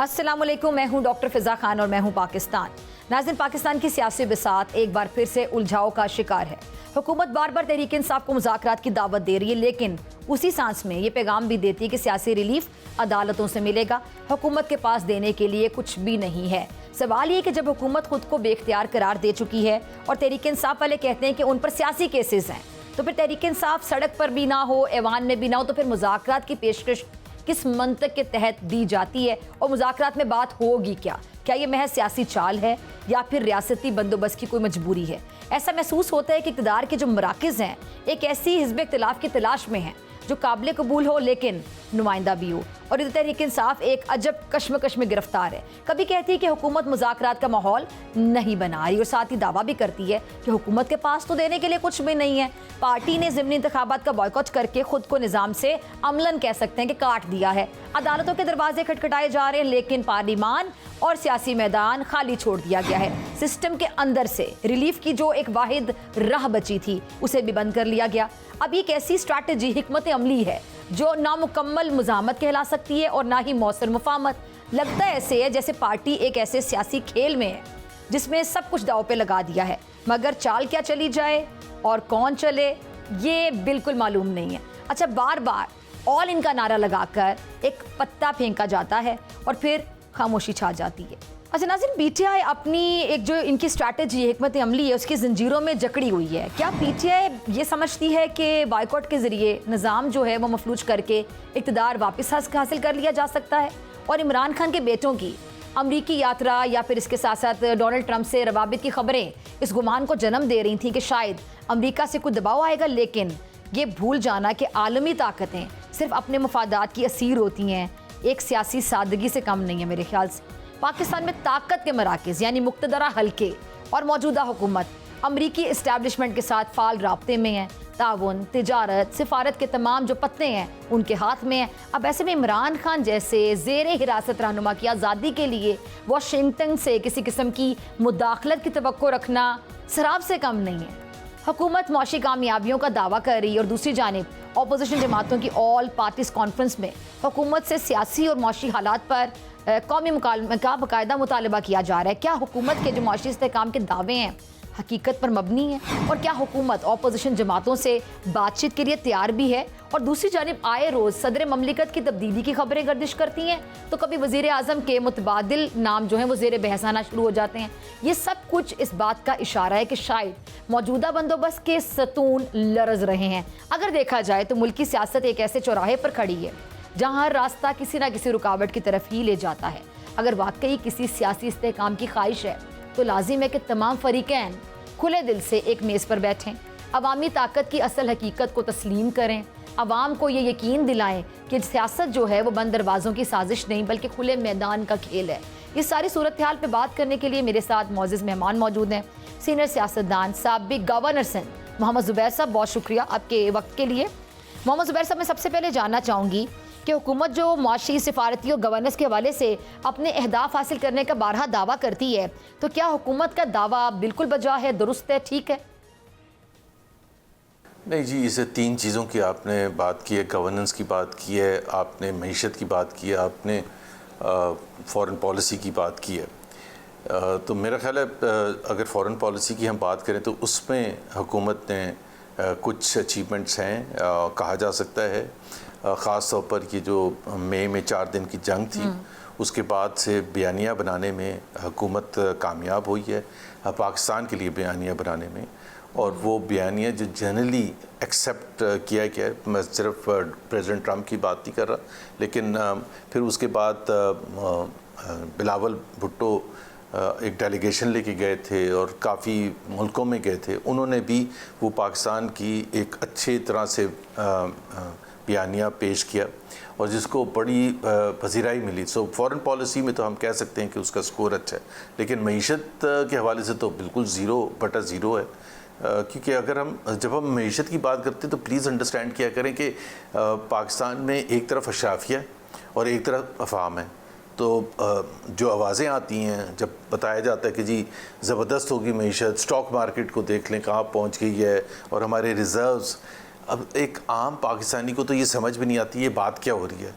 अस्सलामुअलैकुम, मैं हूं डॉक्टर फिजा खान और मैं हूं पाकिस्तान। नाज़रीन, पाकिस्तान की सियासी बिसात एक बार फिर से उलझाव का शिकार है। हुकूमत बार बार तहरीक इंसाफ को मुज़ाकरात की दावत दे रही है, लेकिन उसी सांस में ये पैगाम भी देती है कि सियासी रिलीफ अदालतों से मिलेगा। हुकूमत के पास देने के लिए कुछ भी नहीं है। सवाल ये कि जब हुकूमत खुद को बेख्तियार करार दे चुकी है और तहरीक इंसाफ वाले कहते हैं कि उन पर सियासी केसेस हैं, तो फिर तहरीक इंसाफ सड़क पर भी ना हो, ऐवान में भी ना हो, तो फिर मुज़ाकरात की पेशकश किस मंतक के तहत दी जाती है और मुज़ाकरात में बात होगी क्या? क्या ये महज सियासी चाल है या फिर रियासती बंदोबस्त की कोई मजबूरी है? ऐसा महसूस होता है कि इक़्तिदार के जो मराकज़ हैं एक ऐसी हिज़्ब इख्तिलाफ की तलाश में हैं जो काबिल कबूल हो लेकिन नुमाइंदा भी हो, और इधर तहरीक इंसाफ एक अजब कश्मकश में गिरफ्तार है। कभी कहती है कि हुकूमत मुज़ाकरात का माहौल नहीं बना रही और साथ ही दावा भी करती है कि हुकूमत के पास तो देने के लिए कुछ भी नहीं है। पार्टी ने ज़िमनी इंतखाबात का बॉयकॉट करके खुद को निज़ाम से अमलन कह सकते हैं कि काट दिया है। अदालतों के दरवाजे खटखटाए जा रहे हैं, लेकिन पार्लिमान और सियासी मैदान खाली छोड़ दिया गया है। सिस्टम के अंदर से रिलीफ की जो एक वाहिद राह बची थी उसे भी बंद कर लिया गया। अब एक ऐसी स्ट्रैटेजी, हिकमत अमली है जो नामुकम्मल मुज़ाहमत कहला सकती है और ना ही मौसर मुफाहमत। लगता ऐसे है जैसे पार्टी एक ऐसे सियासी खेल में है जिसमें सब कुछ दाव पे लगा दिया है, मगर चाल क्या चली जाए और कौन चले ये बिल्कुल मालूम नहीं है। अच्छा, बार बार ऑल इन का नारा लगाकर एक पत्ता फेंका जाता है और फिर खामोशी छा जाती है। अच्छा नाज़रीन, पीटीआई अपनी एक जो इनकी स्ट्रैटेजी हिकमत अमली है उसकी जंजीरों में जकड़ी हुई है। क्या पीटीआई ये समझती है कि बाइकॉट के ज़रिए निज़ाम जो है वो मफलूज करके इक़्तिदार वापस हासिल कर लिया जा सकता है? और इमरान खान के बेटों की अमरीकी यात्रा या फिर इसके साथ साथ डोनाल्ड ट्रंप से रवाबित की खबरें इस गुमान को जन्म दे रही थी कि शायद अमरीका से कुछ दबाव आएगा, लेकिन ये भूल जाना कि आलमी ताकतें सिर्फ अपने मफादात की असीर होती हैं एक सियासी सादगी से कम नहीं है। मेरे ख्याल से पाकिस्तान में ताकत के मराकज़ यानी मुक़्तदरा हल्के और मौजूदा हुकूमत अमरीकी इस्टेब्लिशमेंट के साथ फाल राब्ते में है। ताउन, तिजारत, सिफारत के तमाम जो पत्ते हैं उनके हाथ में हैं। अब ऐसे में इमरान खान जैसे ज़ेरे हिरासत रहनुमा की आज़ादी के लिए वाशिंगटन से किसी किस्म की मुदाखलत की तवक्को रखना शराब से कम नहीं है। हुकूमत मौशी कामयाबियों का दावा कर रही है और दूसरी जानिब अपोजिशन जमातों की ऑल पार्टीज कॉन्फ्रेंस में हुकूमत से सियासी और मौशी हालात पर कौमी मुकालमे का बाकायदा मुतालबा किया जा रहा है। क्या हुकूमत के जो मौशी इस्तेहकाम के दावे हैं हकीकत पर मबनी है? और क्या हुकूमत अपोजिशन जमातों से बातचीत के लिए तैयार भी है? और दूसरी जानिब आए रोज़ सदर ममलिकत की तब्दीली की खबरें गर्दिश करती हैं, तो कभी वज़ीर आज़म के मुतबादिल नाम जो हैं वो ज़ेर बहस आना शुरू हो जाते हैं। ये सब कुछ इस बात का इशारा है कि शायद मौजूदा बंदोबस्त के सतून लरज़ रहे हैं। अगर देखा जाए तो मुल्क की सियासत एक ऐसे चौराहे पर खड़ी है जहाँ हर रास्ता किसी न किसी रुकावट की तरफ ही ले जाता है। अगर वाकई किसी सियासी इस्तेहकाम की ख्वाहिश है तो लाजिम है कि तमाम फरीकैन खुले दिल से एक मेज़ पर बैठें, अवामी ताकत की असल हकीकत को तस्लीम करें, अवाम को ये यकीन दिलाएं कि सियासत जो है वो बंद दरवाज़ों की साजिश नहीं बल्कि खुले मैदान का खेल है। इस सारी सूरत हाल पर बात करने के लिए मेरे साथ मौजूद मेहमान मौजूद हैं। सीनियर सियासतदान साबिक गवर्नर सिंध मोहम्मद ज़ुबैर साहब, बहुत शुक्रिया आपके वक्त के लिए। मोहम्मद ज़ुबैर साहब, मैं सबसे पहले जानना चाहूँगी कि हुकूमत जो मुआशी, सिफारती और गवर्नेंस के हवाले से अपने अहदाफ हासिल करने का बारहा दावा करती है, तो क्या हुकूमत का दावा बिल्कुल बजा है, दुरुस्त है, ठीक है? नहीं जी, इसे तीन चीज़ों की आपने बात की है। गवर्नेंस की बात की है आपने, मईशत की बात की है आपने, फ़ॉरेन पॉलिसी की बात की है। तो मेरा ख़्याल है अगर फ़ॉरेन पॉलिसी की हम बात करें तो उसमें हुकूमत ने कुछ अचीवमेंट्स हैं, कहा जा सकता है। ख़ास तौर पर ये जो मई में 4 दिन की जंग थी उसके बाद से बयानिया बनाने में हुकूमत कामयाब हुई है, पाकिस्तान के लिए बयानिया बनाने में। और वो बयानिया जो जनरली एक्सेप्ट किया गया है, मैं सिर्फ प्रेसिडेंट ट्रंप की बात नहीं कर रहा, लेकिन फिर उसके बाद बिलावल भुट्टो एक डेलीगेशन लेके गए थे और काफ़ी मुल्कों में गए थे, उन्होंने भी वो पाकिस्तान की एक अच्छे तरह से बयानिया पेश किया और जिसको बड़ी पजीराई मिली। सो फ़ॉरेन पॉलिसी में तो हम कह सकते हैं कि उसका स्कोर अच्छा है, लेकिन मईशत के हवाले से तो बिल्कुल ज़ीरो है। क्योंकि अगर जब हम मईशत की बात करते हैं तो प्लीज़ अंडरस्टैंड किया करें कि पाकिस्तान में एक तरफ अशराफिया और एक तरफ अवाम है। तो जो आवाज़ें आती हैं जब बताया जाता है कि जी ज़बरदस्त होगी मईशत, स्टॉक मार्केट को देख लें कहाँ पहुँच गई है और हमारे रिज़र्व्स, अब एक आम पाकिस्तानी को तो ये समझ भी नहीं आती ये बात क्या हो रही है।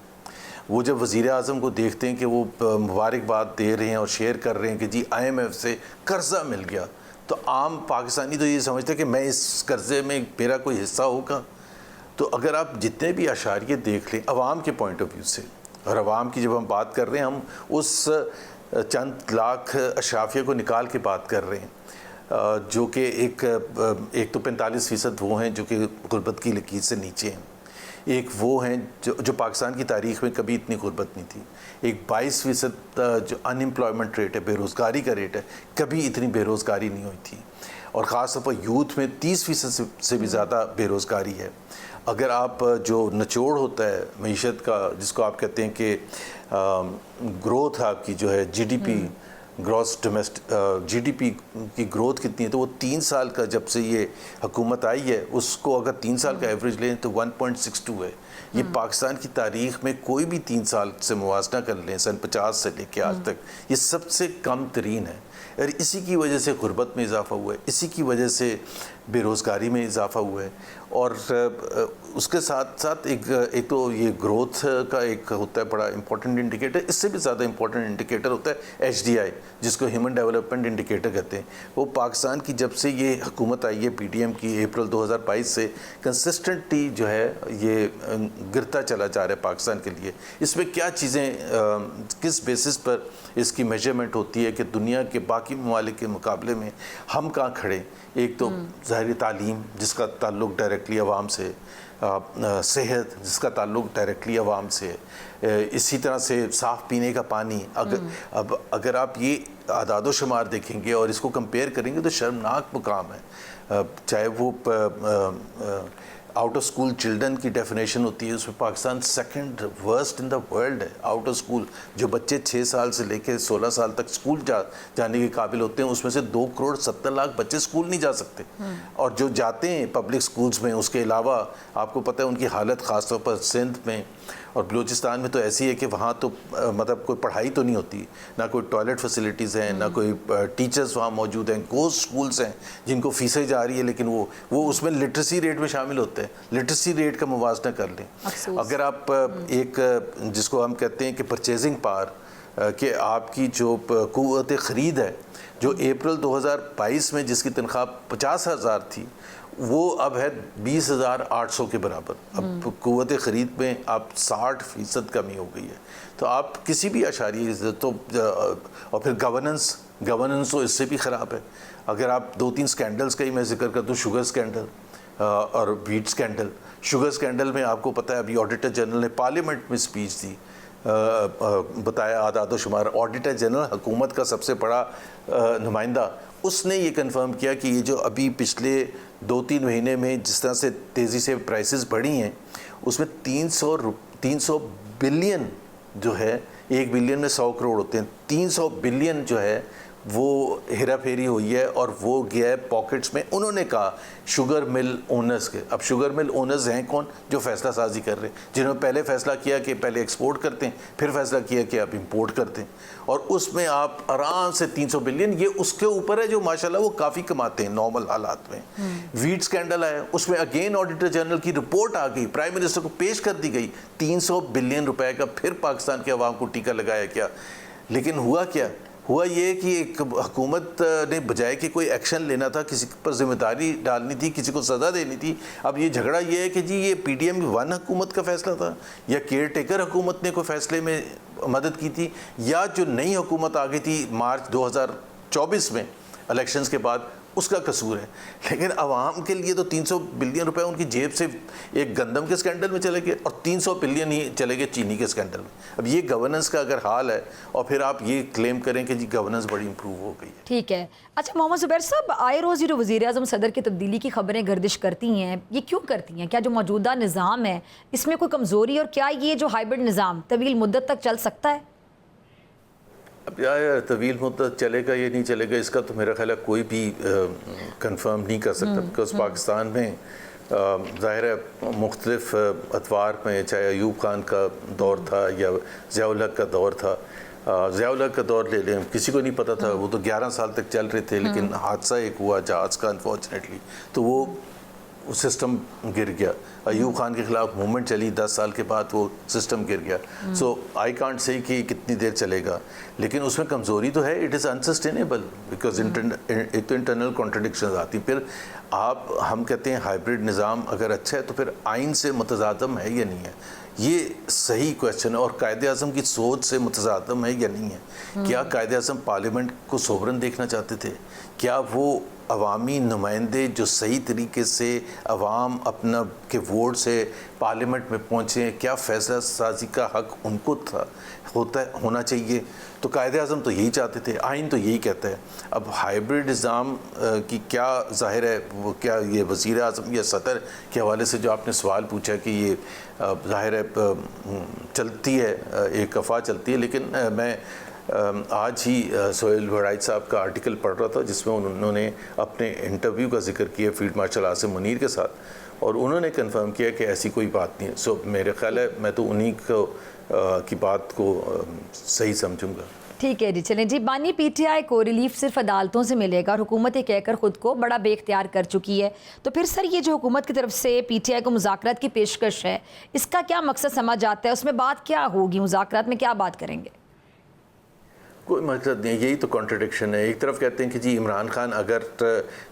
वो जब वज़ीर आज़म को देखते हैं कि वो मुबारकबाद दे रहे हैं और शेयर कर रहे हैं कि जी IMF से कर्ज़ा मिल गया, तो आम पाकिस्तानी तो ये समझते हैं कि मैं इस कर्ज़े में मेरा कोई हिस्सा होगा। तो अगर आप जितने भी अशारिये देख लें अवाम के पॉइंट ऑफ व्यू से, और अवाम की जब हम बात कर रहे हैं, हम उस चंद लाख अशराफिया को निकाल के बात कर रहे हैं जो कि एक तो 45% वो हैं जो कि गुर्बत की लकीर से नीचे हैं, एक वो हैं जो पाकिस्तान की तारीख़ में कभी इतनी गुर्बत नहीं थी, एक 22% जो अनएम्प्लॉयमेंट रेट है, बेरोज़गारी का रेट है, कभी इतनी बेरोज़गारी नहीं हुई थी, और ख़ास तौर पर यूथ में 30% से भी ज़्यादा बेरोज़गारी है। अगर आप जो निचोड़ होता है मईशत का, जिसको आप कहते हैं कि ग्रोथ आपकी जो है GDP, ग्रॉस डोमेस्टिक GDP की ग्रोथ कितनी है, तो वो 3 साल का जब से ये हुकूमत आई है उसको अगर 3 साल का एवरेज लें तो 1.62 है। ये पाकिस्तान की तारीख़ में कोई भी 3 साल से मुवाजना कर लें, सन 50 से लेके आज तक, ये सबसे कम तरीन है। और इसी की वजह से गुर्बत में इजाफ़ा हुआ है, इसी की वजह से बेरोज़गारी में इजाफ़ा हुआ है, और उसके साथ साथ एक तो ये ग्रोथ का एक होता है बड़ा इंपॉर्टेंट इंडिकेटर, इससे भी ज़्यादा इंपॉर्टेंट इंडिकेटर होता है HDI, जिसको ह्यूमन डेवलपमेंट इंडिकेटर कहते हैं। वो पाकिस्तान की जब से ये हुकूमत आई है PDM की अप्रैल 2022 से कंसिस्टेंटली जो है ये गिरता चला जा रहा है पाकिस्तान के लिए। इसमें क्या चीज़ें किस बेसिस पर इसकी मेजरमेंट होती है कि दुनिया के बाकी ममालिक के मुकाबले में हम कहाँ खड़े। एक तो ज़ाहिर तालीम जिसका ताल्लुक़ डायरेक्टली आवाम से, सेहत जिसका ताल्लुक़ डायरेक्टली आवाम से, इसी तरह से साफ़ पीने का पानी। अगर आप ये आदाद शुमार देखेंगे और इसको कंपेयर करेंगे तो शर्मनाक मुकाम है। चाहे वो आउट ऑफ स्कूल चिल्ड्रन की डेफिनेशन होती है, उसमें Pakistan second worst in the world है। आउट ऑफ स्कूल जो बच्चे 6 साल से लेकर 16 साल तक स्कूल जाने के काबिल होते हैं, उसमें से 2 करोड़ 70 लाख बच्चे स्कूल नहीं जा सकते, और जो जाते हैं पब्लिक स्कूल्स में उसके अलावा आपको पता है उनकी हालत ख़ास तौर पर सिंध में और बलूचिस्तान में तो ऐसी है कि वहाँ तो मतलब कोई पढ़ाई तो नहीं होती, ना कोई टॉयलेट फैसिलिटीज़ हैं, ना कोई टीचर्स वहाँ मौजूद हैं। गोस्ट स्कूल्स हैं जिनको फीसें जा रही है, लेकिन वो उसमें लिटरेसी रेट में शामिल होते हैं। लिटरेसी रेट का मुवाजना कर लें। अगर आप एक जिसको हम कहते हैं कि परचेजिंग पावर, कि आपकी जो क़ुव्वत ख़रीद है, जो अप्रैल 2022 में जिसकी तनख्वाह 50,000 थी वो अब है 20,800 के बराबर। अब क़ुव्वत ख़रीद में आप 60% कमी हो गई है। तो आप किसी भी अशारिये तो और फिर गवर्नेंस तो इससे भी ख़राब है। अगर आप 2-3 स्कैंडल्स का ही मैं जिक्र कर दूँ, शुगर स्कैंडल और वीट स्कैंडल। शुगर स्कैंडल में आपको पता है अभी ऑडिटर जनरल ने पार्लियामेंट में स्पीच दी, बताया आदाद शुमार। ऑडिटर जनरल हुकूमत का सबसे बड़ा नुमाइंदा, उसने ये कंफर्म किया कि ये जो अभी पिछले 2-3 महीने में जिस तरह से तेज़ी से प्राइसेस बढ़ी हैं, उसमें 300 बिलियन जो है, 1 बिलियन में 100 करोड़ होते हैं, 300 बिलियन जो है वो हेरा फेरी हुई है और वो गया है पॉकेट्स में। उन्होंने कहा शुगर मिल ओनर्स के। अब शुगर मिल ओनर्स हैं कौन? जो फैसला साजी कर रहे हैं, जिन्होंने पहले फैसला किया कि पहले एक्सपोर्ट करते हैं, फिर फैसला किया कि आप इंपोर्ट करते हैं, और उसमें आप आराम से 300 बिलियन, ये उसके ऊपर है जो माशाल्लाह वो काफ़ी कमाते हैं नॉर्मल हालात में। वीट स्कैंडल आया, उसमें अगेन ऑडिटर जनरल की रिपोर्ट आ गई, प्राइम मिनिस्टर को पेश कर दी गई, 300 बिलियन रुपए का फिर पाकिस्तान के अवाम को टीका लगाया गया। लेकिन हुआ क्या? हुआ ये कि एक हुकूमत ने बजाय कि कोई एक्शन लेना था, किसी पर जिम्मेदारी डालनी थी, किसी को सज़ा देनी थी, अब ये झगड़ा ये है कि जी ये PDM 1 हुकूमत का फ़ैसला था या केयर टेकर हुकूमत ने कोई फ़ैसले में मदद की थी, या जो नई हुकूमत आ गई थी मार्च 2024 में इलेक्शंस के बाद, उसका कसूर है। लेकिन आवाम के लिए तो 300 बिलियन रुपए उनकी जेब से एक गंदम के स्कैंडल में चले गए और 300 बिलियन ही चले गए चीनी के स्कैंडल में। अब ये गवर्नेंस का अगर हाल है और फिर आप ये क्लेम करें कि जी गवर्नेंस बड़ी इंप्रूव हो गई है। ठीक है। अच्छा मोहम्मद ज़ुबैर साहब, आए रोज़ जो वज़ीर-ए-आज़म सदर की तब्दीली की खबरें गर्दिश करती हैं, ये क्यों करती हैं? क्या जो मौजूदा निज़ाम है इसमें कोई कमज़ोरी, और क्या ये जो हाइब्रिड निज़ाम तवील मुद्दत तक चल सकता है? अब यार तवील मुद्दत चलेगा या नहीं चलेगा, इसका तो मेरा ख्याल है कोई भी कंफर्म नहीं कर सकता, बिकॉज पाकिस्तान में ज़ाहिर है मुख्तलिफ अतवार में, चाहे अयूब खान का दौर था या ज़िया-उल हक का दौर था। ज़िया-उल हक का दौर ले लें, किसी को नहीं पता था, वो तो 11 साल तक चल रहे थे, लेकिन हादसा एक हुआ जहाज़ का अनफॉर्चुनेटली, तो वो सिस्टम गिर गया। अयूब खान के खिलाफ मूवमेंट चली, 10 साल के बाद वो सिस्टम गिर गया। सो आई कांट से कि कितनी देर चलेगा, लेकिन उसमें कमज़ोरी तो है। इट इज़ अनसस्टेनेबल बिकॉज एक तो इंटरनल कॉन्ट्रडिक्शन आती। फिर हम कहते हैं हाइब्रिड निज़ाम अगर अच्छा है तो फिर आइन से मुतज़ादम है या नहीं है, ये सही क्वेश्चन है। और कायदे आज़म की सोच से मुतज़ादम है या नहीं है। क्या कायदे आज़म पार्लियामेंट को सोवरन देखना चाहते थे? क्या वो अवामी नुमाइंदे जो सही तरीके से अवाम अपना के वोट से पार्लियामेंट में पहुँचे, क्या फ़ैसला साजी का हक़ उनको था होना चाहिए? तो कायदे आज़म तो यही चाहते थे, आइन तो यही कहता है। अब हाइब्रिड निज़ाम की क्या ज़ाहिर है, वो क्या ये वज़ीर आज़म या सदर के हवाले से जो आपने सवाल पूछा कि ये ज़ाहिर है चलती है, एक अफवाह चलती है। लेकिन मैं आज ही सोहेल वड़ाइच साहब का आर्टिकल पढ़ रहा था जिसमें उन्होंने अपने इंटरव्यू का जिक्र किया फील्ड मार्शल आसिम मुनीर के साथ, और उन्होंने कंफर्म किया कि ऐसी कोई बात नहीं है। सो मेरे ख्याल है मैं तो उन्हीं की बात को सही समझूंगा। ठीक है जी, चलें जी। बानी पीटीआई को रिलीफ सिर्फ अदालतों से मिलेगा और हुकूमत ये कहकर खुद को बड़ा बेख्तियार कर चुकी है, तो फिर सर ये जो हुकूमत की तरफ से पीटीआई को मुज़ाकरात की पेशकश है, इसका क्या मकसद समझ आता है? उसमें बात क्या होगी? मुज़ाकरात में क्या बात करेंगे? कोई मकसद नहीं, यही तो कॉन्ट्रडिक्शन है। एक तरफ कहते हैं कि जी इमरान खान अगर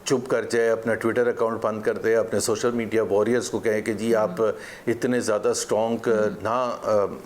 चुप कर जाए, अपना ट्विटर अकाउंट बंद कर दे, अपने सोशल मीडिया वॉरियर्स को कहें कि जी आप इतने ज़्यादा स्ट्रॉन्ग ना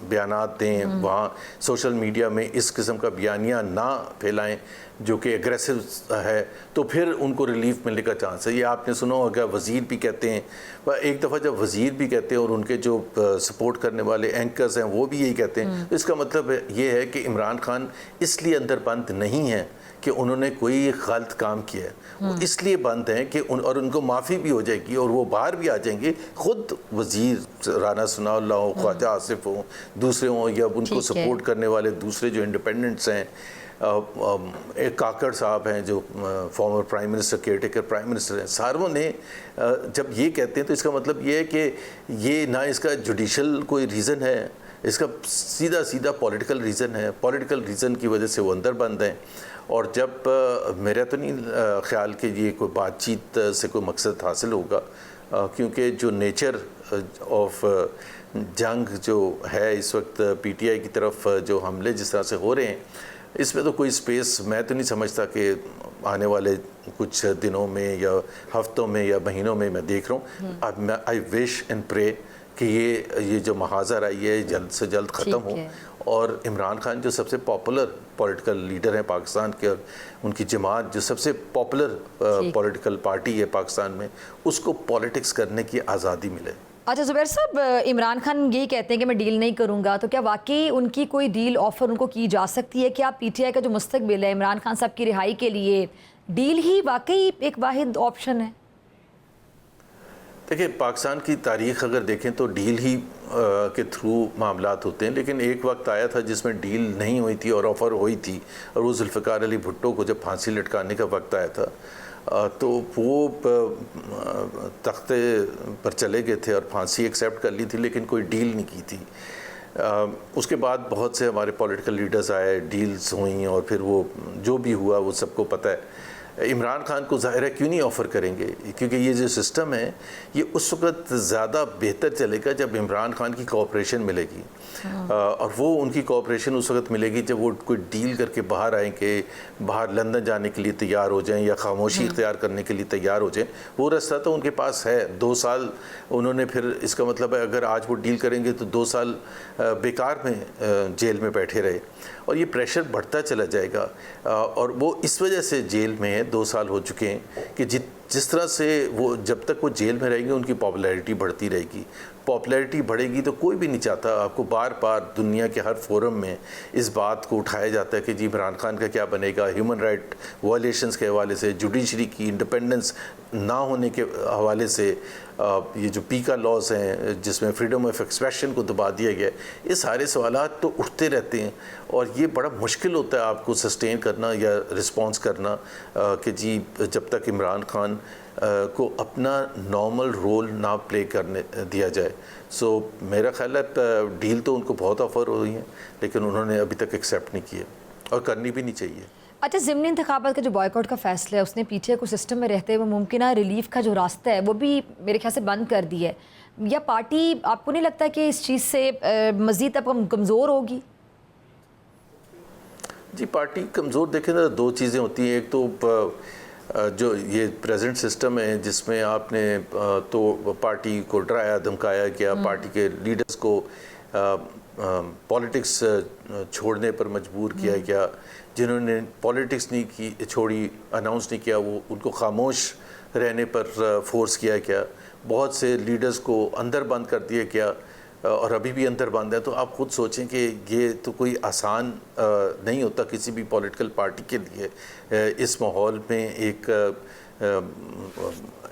बयानात दें, वहाँ सोशल मीडिया में इस किस्म का बयानिया ना फैलाएं जो कि एग्रेसिव है, तो फिर उनको रिलीफ मिलने का चांस है। ये आपने सुना होगा, वज़ीर भी कहते हैं। एक दफ़ा जब वज़ीर भी कहते हैं और उनके जो सपोर्ट करने वाले एंकर्स हैं वो भी यही कहते हैं, तो इसका मतलब ये है कि इमरान खान इसलिए अंदर बंद नहीं है कि उन्होंने कोई गलत काम किया है, वो इसलिए बंद हैं कि और उनको माफ़ी भी हो जाएगी और वो बाहर भी आ जाएंगे। ख़ुद वज़ीर राना सनाउल्लाह हो, ख्वाजा आसिफ हो, दूसरे हों, या उनको सपोर्ट करने वाले दूसरे जो इंडिपेंडेंट्स हैं, एक काकड़ साहब हैं जो former prime minister, caretaker prime minister हैं, सारों ने जब ये कहते हैं तो इसका मतलब ये है कि ये ना इसका जुडिशल कोई रीज़न है, इसका सीधा सीधा पॉलिटिकल रीज़न है। पॉलिटिकल रीज़न की वजह से वो अंदर बंद हैं। और जब मेरा तो नहीं ख्याल कि ये कोई बातचीत से कोई मकसद हासिल होगा, क्योंकि जो नेचर ऑफ जंग जो है इस वक्त पीटीआई की तरफ जो हमले जिस तरह से हो रहे हैं, इसमें तो कोई स्पेस मैं तो नहीं समझता कि आने वाले कुछ दिनों में या हफ्तों में या महीनों में मैं देख रहा हूँ। आई विश एंड प्रे कि ये जो महाज़र आई है जल्द से जल्द ख़त्म हो, और इमरान खान जो सबसे पॉपुलर पॉलिटिकल लीडर हैं पाकिस्तान के, और उनकी जमात जो सबसे पॉपुलर पॉलिटिकल पार्टी है पाकिस्तान में, उसको पॉलिटिक्स करने की आज़ादी मिले। अच्छा ज़ुबैर साहब, इमरान खान यही कहते हैं कि मैं डील नहीं करूंगा, तो क्या वाकई उनकी कोई डील ऑफ़र उनको की जा सकती है? क्या पीटीआई का जो मुस्तकबिल है इमरान खान साहब की रिहाई के लिए डील ही वाकई एक वाहिद ऑप्शन है? देखिए, पाकिस्तान की तारीख़ अगर देखें तो डील ही के थ्रू मामलात होते हैं, लेकिन एक वक्त आया था जिसमें डील नहीं हुई थी और ऑफ़र हुई थी, और वो जुल्फ़िकार अली भुट्टो को जब फांसी लटकाने का वक्त आया था तो वो तख्ते पर चले गए थे और फांसी एक्सेप्ट कर ली थी, लेकिन कोई डील नहीं की थी। उसके बाद बहुत से हमारे पॉलिटिकल लीडर्स आए, डील्स हुई, और फिर वो जो भी हुआ वो सबको पता है। इमरान खान को ज़ाहिर है क्यों नहीं ऑफ़र करेंगे, क्योंकि ये जो सिस्टम है ये उस वक्त ज़्यादा बेहतर चलेगा जब इमरान खान की कोऑपरेशन मिलेगी। और वो उनकी कोऑपरेशन उस वक्त मिलेगी जब वो कोई डील करके बाहर आएंगे, बाहर लंदन जाने के लिए तैयार हो जाएं या खामोशी इख्तियार करने के लिए तैयार हो जाएं। वो रास्ता तो उनके पास है। 2 साल उन्होंने, फिर इसका मतलब है अगर आज वो डील करेंगे तो 2 साल बेकार में जेल में बैठे रहे, और ये प्रेशर बढ़ता चला जाएगा। और वो इस वजह से जेल में 2 साल हो चुके हैं कि जिस तरह से वो जब तक वो जेल में रहेंगे उनकी पॉपुलैरिटी बढ़ती रहेगी। पॉपुलैरिटी बढ़ेगी तो कोई भी नहीं चाहता, आपको बार बार दुनिया के हर फोरम में इस बात को उठाया जाता है कि जी इमरान खान का क्या बनेगा, ह्यूमन राइट वायलेशंस के हवाले से, जुडिशरी की इंडिपेंडेंस ना होने के हवाले से, ये जो पीका लॉज हैं जिसमें फ्रीडम ऑफ एक्सप्रेशन को दबा दिया गया, ये सारे सवालात तो उठते रहते हैं, और ये बड़ा मुश्किल होता है आपको सस्टेन करना या रिस्पॉन्स करना कि जी जब तक इमरान खान को अपना नॉर्मल रोल ना प्ले करने दिया जाए। सो मेरा ख्याल है डील तो उनको बहुत ऑफ़र हुई है, लेकिन उन्होंने अभी तक एक्सेप्ट नहीं किया और करनी भी नहीं चाहिए। अच्छा, ज़िमनी इंतखाबात का जो बॉयकॉट का फैसला है उसने पीटीआई को सिस्टम में रहते हुए मुमकिन रिलीफ का जो रास्ता है वो भी मेरे ख्याल से बंद कर दिया है। या पार्टी, आपको नहीं लगता कि इस चीज़ से मज़ीद अब कमज़ोर होगी? जी, पार्टी कमज़ोर देखें तो दो चीज़ें होती हैं। एक तो जो ये प्रेजेंट सिस्टम है जिसमें आपने तो पार्टी को डराया धमकाया किया, पार्टी के लीडर्स को पॉलिटिक्स छोड़ने पर मजबूर किया गया। जिन्होंने पॉलिटिक्स नहीं की छोड़ी, अनाउंस नहीं किया, वो उनको खामोश रहने पर फोर्स किया गया। बहुत से लीडर्स को अंदर बंद कर दिया गया और अभी भी अंदर बंद है। तो आप खुद सोचें कि ये तो कोई आसान नहीं होता किसी भी पॉलिटिकल पार्टी के लिए इस माहौल में एक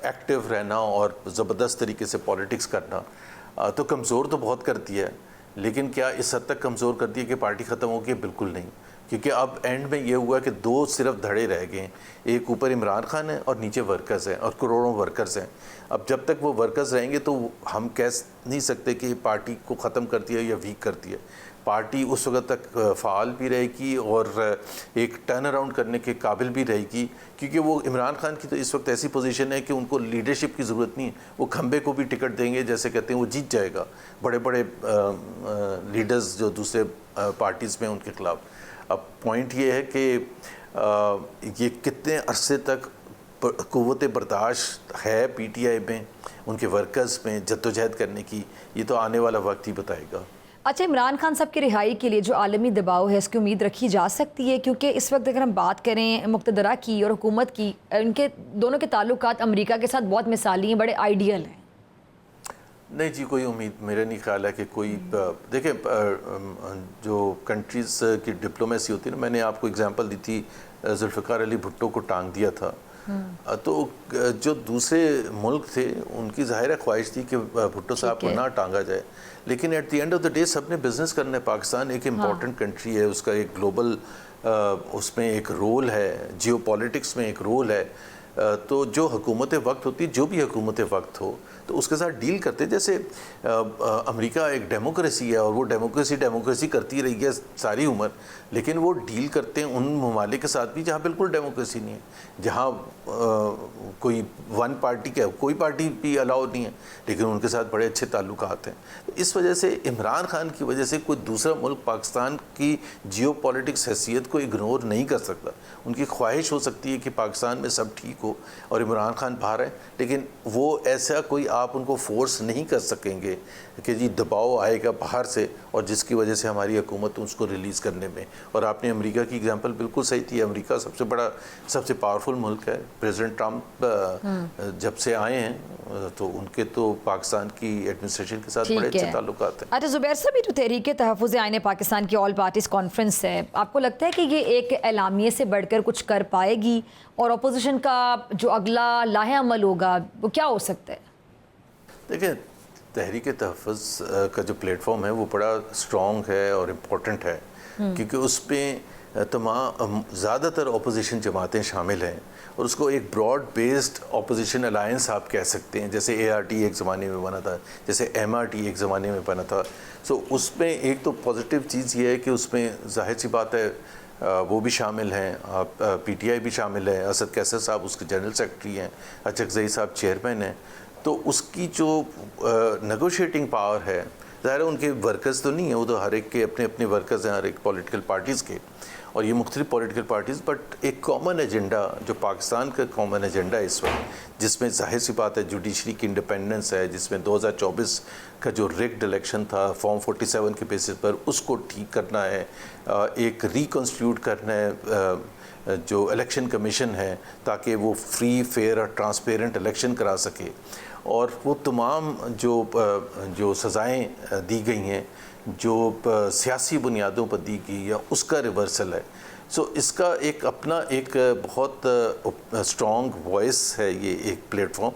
एक्टिव रहना और ज़बरदस्त तरीके से पॉलिटिक्स करना। तो कमज़ोर तो बहुत कर दिया है, लेकिन क्या इस हद तक कमज़ोर कर दिया कि पार्टी ख़त्म हो गई? बिल्कुल नहीं, क्योंकि अब एंड में ये हुआ कि दो सिर्फ धड़े रह गए हैं। एक ऊपर इमरान खान है और नीचे वर्कर्स हैं, और करोड़ों वर्कर्स हैं। अब जब तक वो वर्कर्स रहेंगे तो हम कह नहीं सकते कि पार्टी को ख़त्म कर दिया या वीक कर दिया। पार्टी उस वक्त तक फ़ाल भी रहेगी और एक टर्न अराउंड करने के काबिल भी रहेगी, क्योंकि वो इमरान खान की तो इस वक्त ऐसी पोजीशन है कि उनको लीडरशिप की ज़रूरत नहीं है। वो खंबे को भी टिकट देंगे, जैसे कहते हैं वो जीत जाएगा बड़े बड़े लीडर्स जो दूसरे पार्टीज़ में उनके ख़िलाफ़। अब पॉइंट ये है कि ये कितने अरसे तक क़ुव्वत बर्दाश्त है पीटीआई में, उनके वर्कर्स में जद्दोजहद करने की, ये तो आने वाला वक्त ही बताएगा। अच्छा, इमरान खान साहब की रिहाई के लिए जो आलमी दबाव है इसकी उम्मीद रखी जा सकती है? क्योंकि इस वक्त अगर हम बात करें मुक़्तदरा की और हुकूमत की, इनके दोनों के ताल्लुकात अमेरिका के साथ बहुत मिसाली हैं, बड़े आइडियल हैं। नहीं जी, कोई उम्मीद मेरा नहीं ख्याल है कि कोई देखें जो कंट्रीज़ की डिप्लोमेसी होती है ना, मैंने आपको एग्जांपल दी थी, जुल्फ़िकार अली भुट्टो को टांग दिया था। तो जो दूसरे मुल्क थे उनकी ज़ाहिर ख्वाहिश थी कि भुट्टो साहब को ना टांगा जाए, लेकिन at the end of the day सबने बिज़नेस करना है। पाकिस्तान एक इम्पॉर्टेंट कंट्री है, उसका एक ग्लोबल उसमें एक रोल है, जियो पॉलिटिक्स में एक रोल है। तो जो हुकूमत वक्त होती, जो भी हुकूमत वक्त हो, तो उसके साथ डील करते। जैसे अमेरिका एक डेमोक्रेसी है और वो डेमोक्रेसी करती रही है सारी उम्र, लेकिन वो डील करते हैं उन ममालिक के साथ भी जहाँ बिल्कुल डेमोक्रेसी नहीं है, जहाँ कोई वन पार्टी का कोई पार्टी भी अलाउ नहीं है, लेकिन उनके साथ बड़े अच्छे ताल्लुकात हैं। तो इस वजह से इमरान खान की वजह से कोई दूसरा मुल्क पाकिस्तान की जियो पॉलिटिक्स हैसियत को इग्नोर नहीं कर सकता। उनकी ख्वाहिश हो सकती है कि पाकिस्तान में सब ठीक हो और इमरान खान बाहर है, लेकिन वो ऐसा कोई आप उनको फोर्स नहीं कर सकेंगे कि जी दबाव आएगा बाहर से और जिसकी वजह से हमारी हुकूमत उसको रिलीज़ करने में। और आपने अमेरिका की एग्जांपल बिल्कुल सही थी। अमेरिका सबसे बड़ा, सबसे पावरफुल मुल्क है। प्रेसिडेंट ट्रंप जब से आए हैं तो उनके तो पाकिस्तान की एडमिनिस्ट्रेशन के साथ बड़े अच्छे ताल्लुकात हैं। अच्छा ज़ुबैर साहब, जो तहरीक तहफ़्फ़ुज़ आईन पाकिस्तान की ऑल पार्टीज़ कॉन्फ्रेंस है, आपको लगता है कि ये एक एलामिये से बढ़कर कुछ कर पाएगी और अपोजिशन का जो अगला लाहे अमल होगा वो क्या हो सकता है? देखिए, तहरीक तहफ़्फ़ुज़ का जो प्लेटफॉर्म है वो बड़ा स्ट्रॉन्ग है और इम्पोर्टेंट है, क्योंकि उसमें तमाम ज़्यादातर अपोजिशन जमातें शामिल हैं और उसको एक ब्रॉड बेस्ड अपोजिशन अलायंस आप कह सकते हैं। जैसे ART एक ज़माने में बना था, जैसे MRT एक ज़माने में बना था। सो उसमें एक तो पॉजिटिव चीज़ ये है कि उसमें जाहिर सी बात है वो भी शामिल हैं, PTI भी शामिल है, असद कैसर साहब उसके जनरल सेक्रेटरी हैं, अचकज़ई साहब चेयरमैन हैं। तो उसकी जो नेगोशिएटिंग पावर है, ज़ाहिर है उनके वर्कर्स तो नहीं है, वो तो हर एक के अपने अपने वर्कर्स हैं, हर एक पॉलिटिकल पार्टीज़ के, और ये मुख्तलिफ पॉलिटिकल पार्टीज़, बट एक कॉमन एजेंडा जो पाकिस्तान का कॉमन एजेंडा है इस वक्त, जिसमें जाहिर सी बात है जुडिशरी की इंडिपेंडेंस है, जिसमें 2024 का जो रिग्ड इलेक्शन था फॉर्म 47 के बेसिस पर, उसको ठीक करना है, एक रिकॉन्स्टिट्यूट करना है जो इलेक्शन कमीशन है, ताकि वो फ्री फेयर और ट्रांसपेरेंट इलेक्शन करा सके, और वो तमाम जो सज़ाएँ दी गई हैं जो सियासी बुनियादों पर दी गई है, उसका रिवर्सल है। सो इसका एक अपना एक बहुत स्ट्रॉन्ग वॉइस है ये एक प्लेटफॉर्म,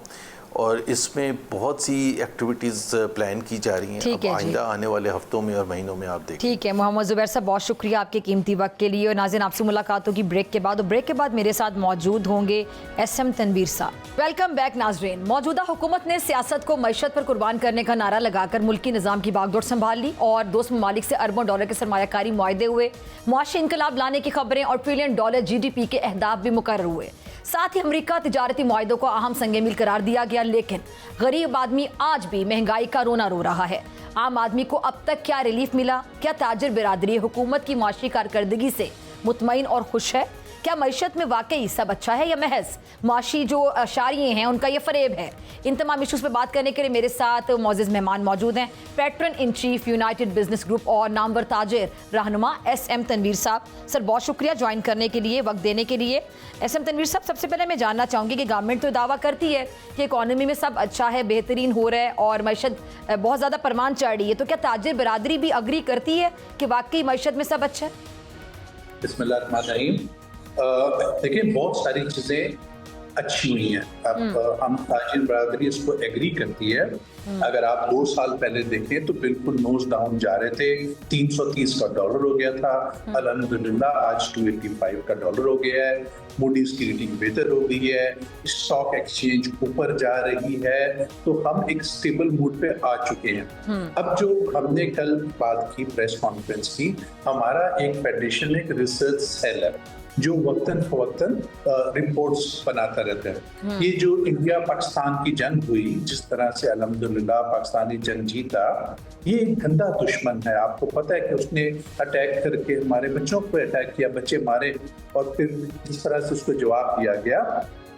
और इसमें बहुत सी एक्टिविटीज़ प्लान की जा रही हैं। अब आइंदा आने वाले हफ्तों में और महीनों में आप देखें। ठीक है मोहम्मद ज़ुबैर साहब, बहुत शुक्रिया आपके कीमती वक्त के लिए। और नाज़रीन, आपसे मुलाकात होगी ब्रेक के बाद, और ब्रेक के बाद मेरे साथ मौजूद होंगे SM तनवीर साहब। वेलकम बैक नाज़रीन। मौजूदा हुकूमत ने सियासत को मईशत पर कुर्बान करने का नारा लगाकर मुल्की निज़ाम की बागडोर संभाल ली और दोस्त ममालिक से अरबों डॉलर के सरमायाकारी मुआहदे हुए, मुआशी इनकलाब लाने की खबरें और ट्रिलियन डॉलर GDP के अहदाफ भी मुकर्रर हुए। साथ ही अमेरिका तिजारती मुआहदों को अहम संगे मिल करार दिया गया, लेकिन गरीब आदमी आज भी महंगाई का रोना रो रहा है। आम आदमी को अब तक क्या रिलीफ मिला? क्या ताजिर बिरादरी हुकूमत की माशी कारकर्दगी से मुतमईन और खुश है? क्या मईशत में वाकई सब अच्छा है या महज माशी जो अशारिये हैं उनका ये फरेब है? इन तमाम इशूज़ पर बात करने के लिए मेरे साथ मौजूद मेहमान मौजूद हैं। Patron in chief United Business Group और नामवर ताजिर रहनुमा SM तनवीर साहब। सर, बहुत शुक्रिया ज्वाइन करने के लिए, वक्त देने के लिए। SM तनवीर साहब, सबसे पहले मैं जानना चाहूँगी कि गवर्नमेंट तो दावा करती है कि इकॉनमी में सब अच्छा है, बेहतरीन हो रहा है और मईशत बहुत ज़्यादा परवान चढ़ रही है, तो क्या ताजिर बिरादरी भी अग्री करती है कि वाकई मईशत में सब अच्छा है? बिस्मिल्लाहिर्रहमानिर्रहीम। देखिए, बहुत सारी चीजें अच्छी हुई हैं। अब हम ताजिर बरादरी इसको एग्री करती है। अगर आप 2 साल पहले देखें तो बिल्कुल नोज डाउन जा रहे थे, 330 का डॉलर हो गया था, अल्हम्दुलिल्लाह आज 285 का डॉलर हो गया है। मूडीज की रेटिंग बेहतर हो गई है, स्टॉक एक्सचेंज ऊपर जा रही है, तो हम एक स्टेबल मूड पे आ चुके हैं। अब जो हमने कल बात की प्रेस कॉन्फ्रेंस की, हमारा एक फेडरेशन, एक रिसर्च सेल है जो वक्तन फवक्तन रिपोर्ट्स बनाता रहता है। ये जो इंडिया पाकिस्तान की जंग हुई, जिस तरह से अल्हम्दुलिल्लाह पाकिस्तानी जंग जीता, ये एक गंदा दुश्मन है। आपको पता है कि उसने अटैक करके हमारे बच्चों पर अटैक किया, बच्चे मारे और फिर जिस तरह से उसको जवाब दिया गया,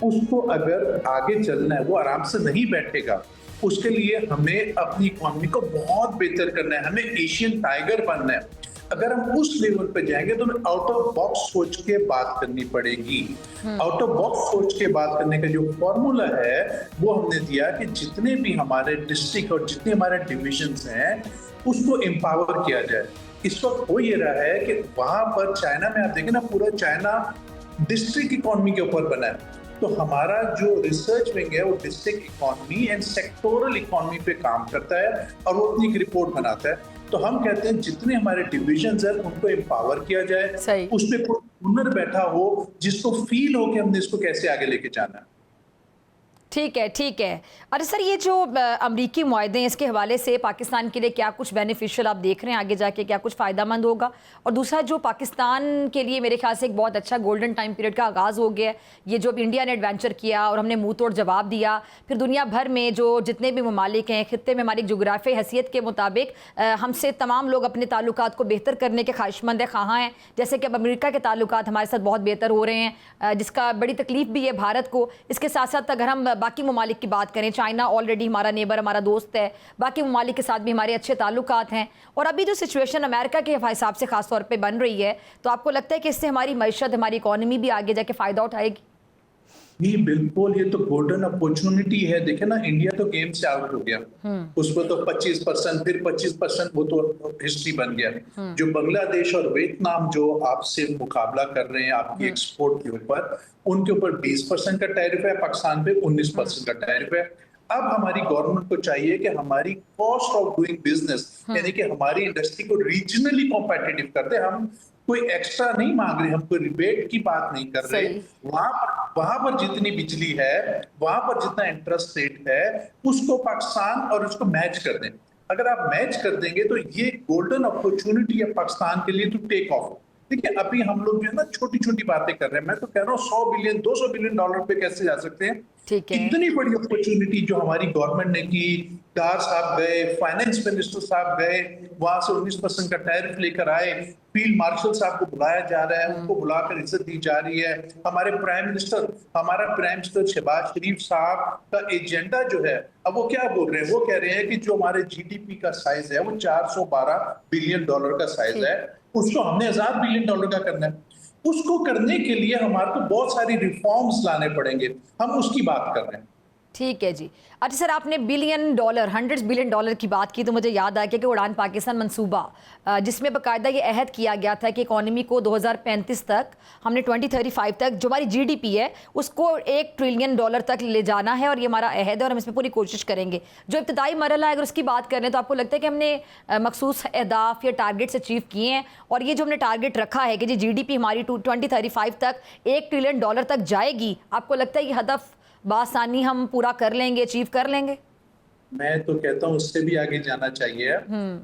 उसको अगर आगे चलना है वो आराम से नहीं बैठेगा। उसके लिए हमें अपनी इकॉनमी को बहुत बेहतर करना है, हमें एशियन टाइगर बनना है। अगर हम उस लेवल पे जाएंगे तो हमें आउट ऑफ बॉक्स सोच के बात करनी पड़ेगी। आउट ऑफ बॉक्स सोच के बात करने का जो फॉर्मूला है वो हमने दिया कि जितने भी हमारे डिस्ट्रिक्ट और जितने हमारे डिविजन्स हैं उसको एम्पावर किया जाए। इस वक्त हो ये रहा है कि वहां पर चाइना में आप देखें ना, पूरा चाइना डिस्ट्रिक्ट इकोनॉमी के ऊपर बना है। तो हमारा जो रिसर्च विंग है वो district economy and sectoral economy पे काम करता है और वो अपनी एक रिपोर्ट बनाता है। तो हम कहते हैं जितने हमारे डिविजन्स हैं उनको एम्पावर किया जाए, उसमें कोई हुनर बैठा हो जिसको फील हो कि हमने इसको कैसे आगे लेके जाना है। ठीक है, ठीक है। अरे सर, ये जो अमरीकी मुआहदे हैं इसके हवाले से पाकिस्तान के लिए क्या कुछ बेनिफिशियल आप देख रहे हैं आगे जाके, क्या कुछ फ़ायदेमंद होगा? और दूसरा, जो पाकिस्तान के लिए मेरे ख्याल से एक बहुत अच्छा गोल्डन टाइम पीरियड का आगाज़ हो गया है, ये जो इंडिया ने एडवेंचर किया और हमने मुंह तोड़ जवाब दिया, फिर दुनिया भर में जो जितने भी ममालिक हैं खित्ते में हमारी जोग्राफी हैसियत के मुताबिक हमसे तमाम लोग अपने ताल्लुकात को बेहतर करने के ख्वाहिशमंद कहाँ हैं। जैसे कि अब अमेरिका के ताल्लुकात हमारे साथ बहुत बेहतर हो रहे हैं, जिसका बड़ी तकलीफ भी है भारत को। इसके साथ साथ अगर हम बाकी ममालिक की बात करें, चाइना ऑलरेडी हमारा नेबर, हमारा दोस्त है, बाकी ममालिक के साथ भी हमारे अच्छे ताल्लुकात हैं, और अभी जो सिचुएशन अमेरिका के हिसाब से खास तौर पे बन रही है, तो आपको लगता है कि इससे हमारी मईशत, हमारी इकोनॉमी भी आगे जाके फ़ायदा उठाएगी? जी बिल्कुल, ये तो गोल्डन अपॉर्चुनिटी है। देखे ना, इंडिया तो गेम से आउट हो गया, उसमें तो 25%, फिर 25%, वो तो हिस्ट्री बन गया। जो बांग्लादेश और वियतनाम जो आपसे मुकाबला कर रहे हैं आपकी एक्सपोर्ट के ऊपर, उनके ऊपर 20% का टैरिफ है, पाकिस्तान पे 19% का टैरिफ है। अब हमारी गवर्नमेंट को चाहिए कि हमारी कॉस्ट ऑफ डूइंग बिजनेस, यानी कि हमारी इंडस्ट्री को रीजनली कॉम्पिटिटिव कर दे। हम कोई एक्स्ट्रा नहीं मांग रहे, हम कोई रिबेट की बात नहीं कर रहे। वहां पर जितनी बिजली है, वहां पर जितना इंटरेस्ट रेट है, उसको पाकिस्तान और उसको मैच कर दें। अगर आप मैच कर देंगे तो ये गोल्डन अपॉर्चुनिटी है पाकिस्तान के लिए टू टेक ऑफ। देखिए, अभी हम लोग जो है ना छोटी छोटी बातें कर रहे हैं। मैं तो कह रहा हूँ 100 बिलियन 200 बिलियन डॉलर पे कैसे जा सकते हैं। इतनी बड़ी अपॉर्चुनिटी जो हमारी गवर्नमेंट ने की। डार साहब गए, फाइनेंस मिनिस्टर साहब गए, वहां से 19% का टैरिफ लेकर आए। फील्ड मार्शल साहब को बुलाया जा रहा है, उनको बुलाकर इज्जत दी जा रही है। हमारा प्राइम मिनिस्टर शहबाज शरीफ साहब का एजेंडा जो है, अब वो क्या बोल रहे हैं? वो कह रहे हैं कि जो हमारे GDP का साइज है वो 412 बिलियन डॉलर का साइज है, उसको हमने 1000 बिलियन डॉलर का करना है। उसको करने के लिए हमारे को बहुत सारी रिफॉर्म्स लाने पड़ेंगे, हम उसकी बात कर रहे हैं। ठीक है जी। अच्छा सर, आपने बिलियन डॉलर, $100 बिलियन की बात की तो मुझे याद आ गया कि उड़ान पाकिस्तान मंसूबा, जिसमें बाकायदा ये अहद किया गया था कि इकॉनमी को 2035 तक, हमने 2035 तक जो हमारी GDP है उसको $1 ट्रिलियन तक ले जाना है, और ये हमारा अहद है और हम इसमें पूरी कोशिश करेंगे। जो इब्तदाई मरहला है अगर उसकी बात करें तो आपको लगता है कि हमने मखसूस अहदाफ या टारगेट्स अचीव किए हैं, और ये जो हमने टारगेट रखा है कि जी GDP हमारी 2035 तक $1 ट्रिलियन तक जाएगी, आपको लगता है ये हदफ बासानी हम पूरा कर लेंगे, अचीव कर लेंगे? मैं तो कहता हूँ उससे भी आगे जाना चाहिए,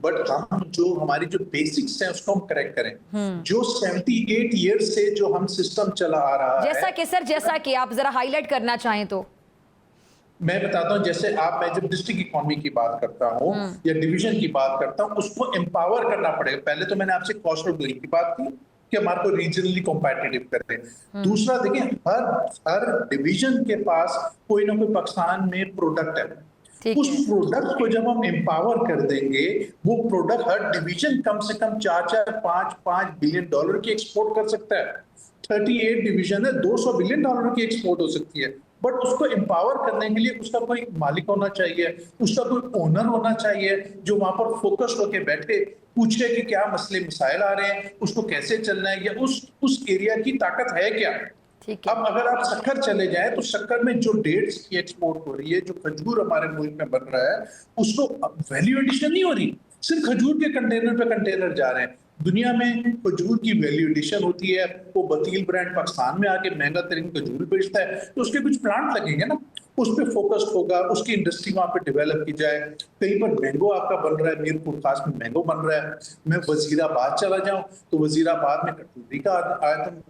बट हम जो हमारी जो बेसिक्स हैं उसको हम करेक्ट करें। जो 78 ईयर्स से जो हम सिस्टम चला आ रहा है, जैसा कि सर, जैसा कि आप जरा हाईलाइट करना चाहें तो। मैं बताता हूँ, जैसे मैं जब डिस्ट्रिक्ट इकोनॉमी की बात करता हूँ या डिवीजन की बात करता हूँ, उसको एम्पावर करना पड़ेगा। पहले तो मैंने आपसे कॉस्ट ऑफ डूइंग की बात की कि हमारे को रीजनली कॉम्पिटिटिव करें। दूसरा देखिए, हर डिवीजन के पास कोई ना कोई पाकिस्तान में प्रोडक्ट है। उस प्रोडक्ट को जब हम एम्पावर कर देंगे, वो प्रोडक्ट हर डिवीजन कम से कम 4-5 बिलियन डॉलर की एक्सपोर्ट कर सकता है। 38 डिवीजन है, $200 बिलियन की एक्सपोर्ट हो सकती है। बट उसको एम्पावर करने के लिए उसका कोई मालिक होना चाहिए, उसका कोई ओनर होना चाहिए जो वहां पर फोकस्ड होकर बैठे, पूछे कि क्या मसले मसाइल आ रहे हैं, उसको कैसे चलना है, या उस एरिया की ताकत है क्या। अब अगर आप शक्कर चले जाएं तो शक्कर में जो डेट्स की एक्सपोर्ट हो रही है, जो खजूर हमारे मुल्क में बन रहा है, उसको वैल्यू एडिशन नहीं हो रही, सिर्फ खजूर के कंटेनर पे कंटेनर जा रहे हैं। दुनिया में खजूर की वैल्यू एडिशन होती है, वो बतील ब्रांड पाकिस्तान में आके महंगा तरीन खजूर बेचता है, तो उसके कुछ प्लांट लगेंगे ना, उस पर फोकस होगा, उसकी इंडस्ट्री वहां पे डेवलप की जाए। कहीं पर मैंगो आपका बन रहा है, मीरपुर खास में मैंगो बन रहा है। मैं वजीराबाद चला जाऊं तो वजीराबाद में कटलरी का आइटम,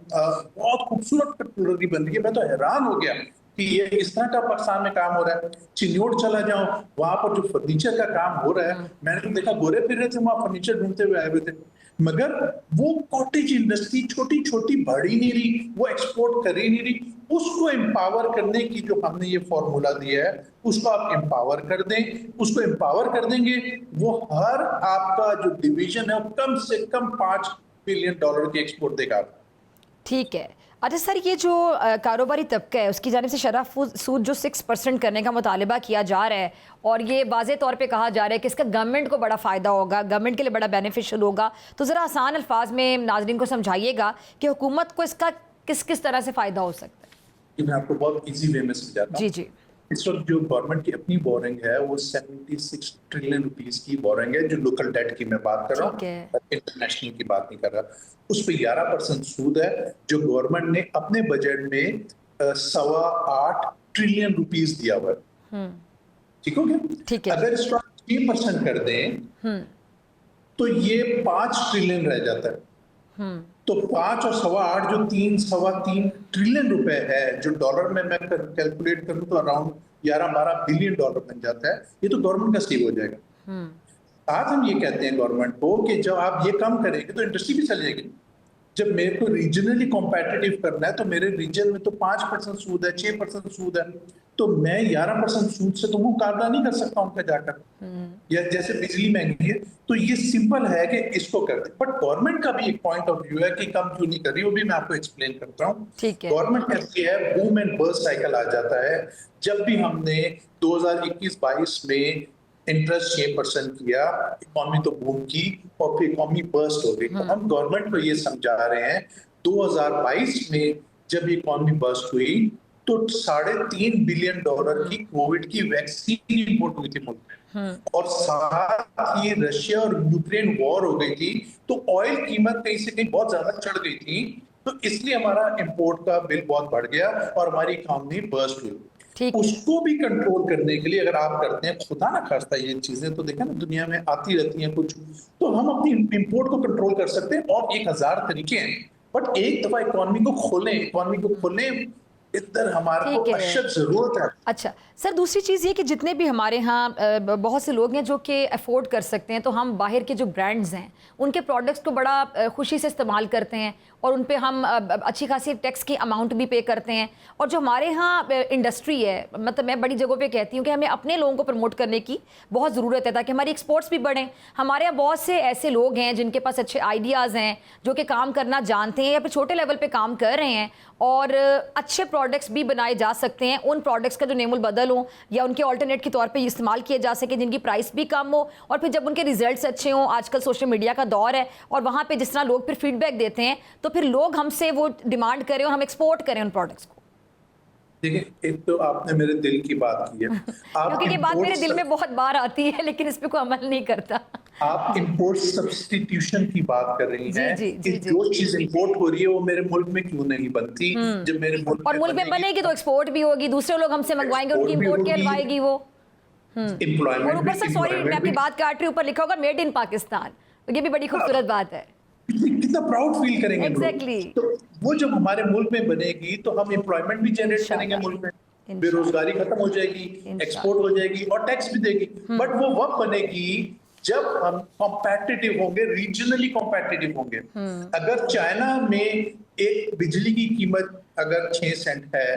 बहुत खूबसूरत कटलरी बन रही है। मैं तो हैरान हो गया कि ये इस तरह का पाकिस्तान में काम हो रहा है। चिन्योट चला जाओ, वहां पर जो फर्नीचर का काम हो रहा है, मैंने तो देखा गोरे फिर रहे थे वहां, फर्नीचर ढूंढते हुए आए हुए थे, मगर वो कॉटेज इंडस्ट्री छोटी छोटी बढ़ ही नहीं रही, वो एक्सपोर्ट कर ही नहीं रही। उसको एम्पावर करने की जो हमने ये फॉर्मूला दिया है, उसको आप एम्पावर कर दें। उसको एम्पावर कर देंगे, वो हर आपका जो डिवीजन है वो कम से कम $5 बिलियन की एक्सपोर्ट देगा। ठीक है। अच्छा सर, ये जो कारोबारी तबका है उसकी जानिब से शरह सूद जो 6% करने का मुतालिबा किया जा रहा है, और ये वाज़े तौर पे कहा जा रहा है कि इसका गवर्नमेंट को बड़ा फ़ायदा होगा, गवर्नमेंट के लिए बड़ा बेनिफिशियल होगा, तो ज़रा आसान अल्फाज में नाज़रीन को समझाइएगा कि हुकूमत को इसका किस किस तरह से फ़ायदा हो सकता है। मैं आपको बहुत ईजी वे में समझाता हूं। जी जी। इस वक्त जो गवर्नमेंट की अपनी बोरिंग है वो 76 ट्रिलियन रुपीस की बोरिंग है, जो लोकल डेट की मैं बात कर रहा हूँ, इंटरनेशनल की बात नहीं कर रहा। उस पर 11% सूद है जो गवर्नमेंट ने अपने बजट में 8.25 ट्रिलियन रुपीस दिया हुआ है। ठीक हो गया? ठीक है। अगर इसको 3% कर दें तो ये 5 ट्रिलियन रह जाता है। तो 5 और 8.25 जो 3-3.25 ट्रिलियन रुपए है, जो डॉलर में मैं कैलकुलेट करूं तो अराउंड 11-12 बिलियन डॉलर बन जाता है। ये तो गवर्नमेंट का सेव हो जाएगा। साथ हम ये कहते हैं गवर्नमेंट को कि जब आप ये कम करेंगे तो इंडस्ट्री भी चल जाएगी। जब मेरे को रीजनली कॉम्पिटिटिव करना है तो मेरे रीजन में तो 5% सूद है, 6% सूद है, तो मैं 11% सूद से तो मुकाबला नहीं कर सकता उनका जाकर। या जैसे बिजली महंगी है, तो ये सिंपल है कि इसको कर दे। बट गवर्नमेंट का भी एक पॉइंट ऑफ व्यू है कि कम क्यों नहीं कर रही, वो भी मैं आपको एक्सप्लेन करता हूँ। गवर्नमेंट कहती है बूम एंड बस्ट साइकिल आ जाता है। जब भी हमने 2021-22 में इंटरेस्ट 6% किया, इकोनॉमी तो बूम की और फिर इकोनॉमी बर्स्ट हो गई। तो हम गवर्नमेंट को ये समझा रहे हैं 2022 में जब इकोनॉमी बर्स्ट हुई तो $3.5 बिलियन की कोविड की वैक्सीन इंपोर्ट हुई थी मुल्क में, और साथ ही रशिया और यूक्रेन वॉर हो गई थी, तो ऑयल कीमत कहीं से कहीं बहुत ज्यादा चढ़ गई थी, तो इसलिए हमारा इंपोर्ट का बिल बहुत बढ़ गया और हमारी इकोनॉमी बर्स्ट हुई। उसको भी कंट्रोल करने के लिए अगर आप करते हैं, खुदा ना खास्ता ये चीजें तो देखा ना दुनिया में आती रहती हैं कुछ, तो हम अपनी इंपोर्ट को कंट्रोल कर सकते हैं, और 1000 तरीके हैं। बट एक दफा इकोनॉमी को खोलें, इधर हमारे को अशद जरूरत है। अच्छा सर, दूसरी चीज़ ये कि जितने भी हमारे यहाँ बहुत से लोग हैं जो कि अफोर्ड कर सकते हैं, तो हम बाहर के जो ब्रांड्स हैं उनके प्रोडक्ट्स को बड़ा खुशी से इस्तेमाल करते हैं, और उन पे हम अच्छी खासी टैक्स की अमाउंट भी पे करते हैं। और जो हमारे यहाँ इंडस्ट्री है, मतलब मैं बड़ी जगहों पे कहती हूँ कि हमें अपने लोगों को प्रमोट करने की बहुत ज़रूरत है ताकि हमारी एक्सपोर्ट्स भी बढ़ें। हमारे यहाँ बहुत से ऐसे लोग हैं जिनके पास अच्छे आइडियाज़ हैं, जो कि काम करना जानते हैं या फिर छोटे लेवल पे काम कर रहे हैं, और अच्छे प्रोडक्ट्स भी बनाए जा सकते हैं। उन प्रोडक्ट्स का जो नेमुल बदल हो या उनके ऑल्टरनेट के तौर पे इस्तेमाल किए जा सके, जिनकी प्राइस भी कम हो, और फिर जब उनके रिजल्ट्स अच्छे हों, आजकल सोशल मीडिया का दौर है और वहाँ पे जिस तरह लोग फिर फीडबैक देते हैं तो फिर लोग हमसे वो डिमांड करें और हम एक्सपोर्ट करें उन प्रोडक्ट्स को। देखिए, एक तो आपने मेरे दिल की बात की है। क्योंकि ये बात मेरे दिल में बहुत बार आती है लेकिन इस पे कोई अमल नहीं करता। आप इंपोर्ट सब्स्टिट्यूशन की बात कर रही हैं कि जो चीज इंपोर्ट हो रही है वो मेरे मुल्क में क्यों नहीं बनती, जब मेरे मुल्क और मुल्क में बनेगी तो एक्सपोर्ट भी होगी, दूसरे लोग हमसे मंगवाएंगे, उनकी इंपोर्ट कहलवाएगी वो। और ऊपर से, सॉरी मैं आपकी बात काट रही हूँ, ऊपर लिखा होगा मेड इन पाकिस्तान, तो ये भी बड़ी खूबसूरत बात है। कितना प्राउड फील करेंगे एग्जैक्टली। तो वो जब हमारे मुल्क में बनेगी तो हम एम्प्लॉयमेंट भी जनरेट करेंगे मुल्क में, बेरोजगारी खत्म हो जाएगी, एक्सपोर्ट हो जाएगी और टैक्स भी देगी। बट वो वक्त बनेगी जब हम कॉम्पिटिटिव होंगे, रीजनली कॉम्पिटिटिव होंगे। अगर चाइना में एक बिजली की कीमत अगर 6 सेंट है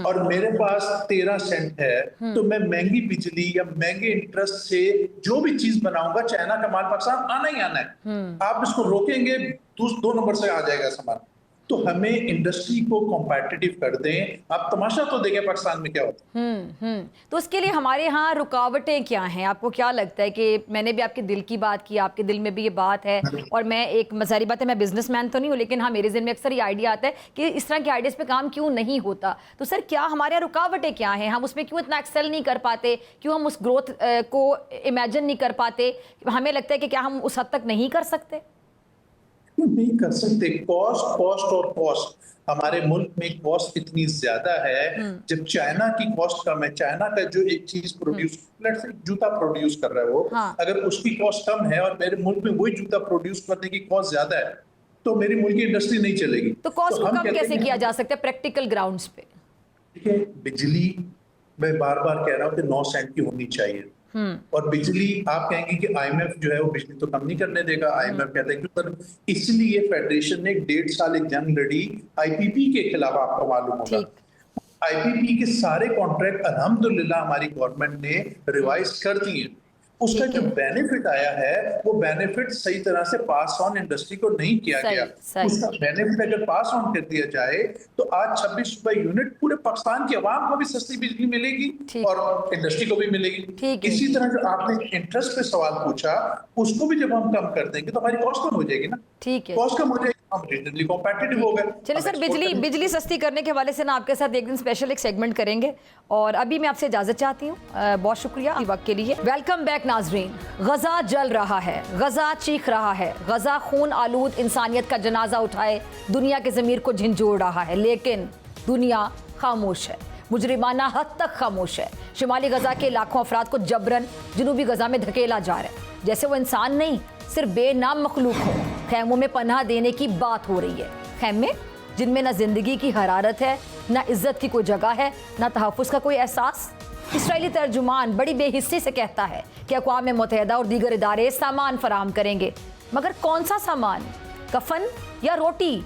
और मेरे पास 13 सेंट है, तो मैं महंगी बिजली या महंगे इंटरेस्ट से जो भी चीज बनाऊंगा, चाइना का माल पाकिस्तान आना ही आना है। आप इसको रोकेंगे, 2 नंबर से आ जाएगा सामान। तो हमें इंडस्ट्री को कॉम्पिटिटिव कर दें। आप तमाशा तो देखें पाकिस्तान में क्या होता है। तो उसके लिए हमारे यहाँ रुकावटें क्या हैं? आपको क्या लगता है कि मैंने भी आपके दिल की बात की, आपके दिल में भी ये बात है, और मैं एक मज़ारी बात है, मैं बिजनेसमैन तो नहीं हूँ, लेकिन हाँ मेरे दिल में अक्सर ये आइडिया आता है कि इस तरह के आइडियाज़ पे काम क्यों नहीं होता। तो सर क्या हमारे यहाँ रुकावटें क्या हैं? हम उसमें क्यों इतना एक्सेल नहीं कर पाते? क्यों हम उस ग्रोथ को इमेजिन नहीं कर पाते? हमें लगता है कि क्या हम उस हद तक नहीं कर सकते? नहीं कर सकते। कॉस्ट हमारे मुल्क में कॉस्ट इतनी ज्यादा है। जब चाइना की कॉस्ट कम है, चाइना का जो एक चीज प्रोड्यूस, लेट्स से जूता प्रोड्यूस कर रहा है वो, अगर उसकी कॉस्ट कम है और मेरे मुल्क में वही जूता प्रोड्यूस करने की कॉस्ट ज्यादा है, तो मेरी मुल्क की इंडस्ट्री नहीं चलेगी। तो कॉस्ट को कम कैसे किया जा सकता है प्रैक्टिकल ग्राउंड्स पे? देखिए, बिजली मैं बार बार कह रहा हूँ कि 9 सेंट की होनी चाहिए। और बिजली आप कहेंगे कि आईएमएफ जो है वो बिजली तो कम नहीं करने देगा। आईएमएफ कहता है कि पर इसलिए फेडरेशन ने 1.5 साल एक जंग लड़ी आईपीपी के खिलाफ, आपको मालूम होगा। आईपीपी के सारे कॉन्ट्रैक्ट अल्हम्दुलिल्लाह हमारी गवर्नमेंट ने रिवाइज कर दिए। उसका जो बेनिफिट आया है वो बेनिफिट सही तरह से पास ऑन इंडस्ट्री को नहीं किया गया। उसका बेनिफिट अगर पास ऑन कर दिया जाए तो आज 26 रुपए यूनिट पूरे पाकिस्तान की आवाम को भी सस्ती बिजली मिलेगी और इंडस्ट्री को भी मिलेगी। इसी तरह जो आपने इंटरेस्ट पे सवाल पूछा, उसको भी जब हम कम कर देंगे तो हमारी कॉस्ट कम हो जाएगी ना। ठीक है, कॉस्ट कम हो जाएगी, हम रीजनली कॉम्पिटिटिव हो गए। चलिए सर, बिजली सस्ती करने के हवाले से ना आपके साथ एक दिन स्पेशल एक सेगमेंट करेंगे, और अभी मैं आपसे इजाजत चाहती हूँ। बहुत शुक्रिया वक्त के लिए। वेलकम बैक नाजरीन। गजा जल रहा है, गजा चीख रहा है, गजा खून आलूद इंसानियत का जनाजा उठाए दुनिया के ज़मीर को झंझोड़ रहा है, लेकिन दुनिया खामोश है, मुजरिमाना हद तक खामोश है। शुमाली गजा के लाखों अफराद को जबरन जनूबी गजा में धकेला जा रहा है, जैसे वो इंसान नहीं सिर्फ बेनाम मखलूक हो। खैमों में पनाह देने की बात हो रही है, खैमे जिनमें ना जिंदगी की हरारत है, ना इज्जत की कोई जगह है, ना तहफ़्फ़ुज़ का कोई एहसास। इसराइली तर्जुमान बड़ी बेहिस्सी से कहता है कि अक़वाम मुत्तहिदा और दीगर इदारे सामान फराहम करेंगे, मगर कौन सा सामान? कफन या रोटी,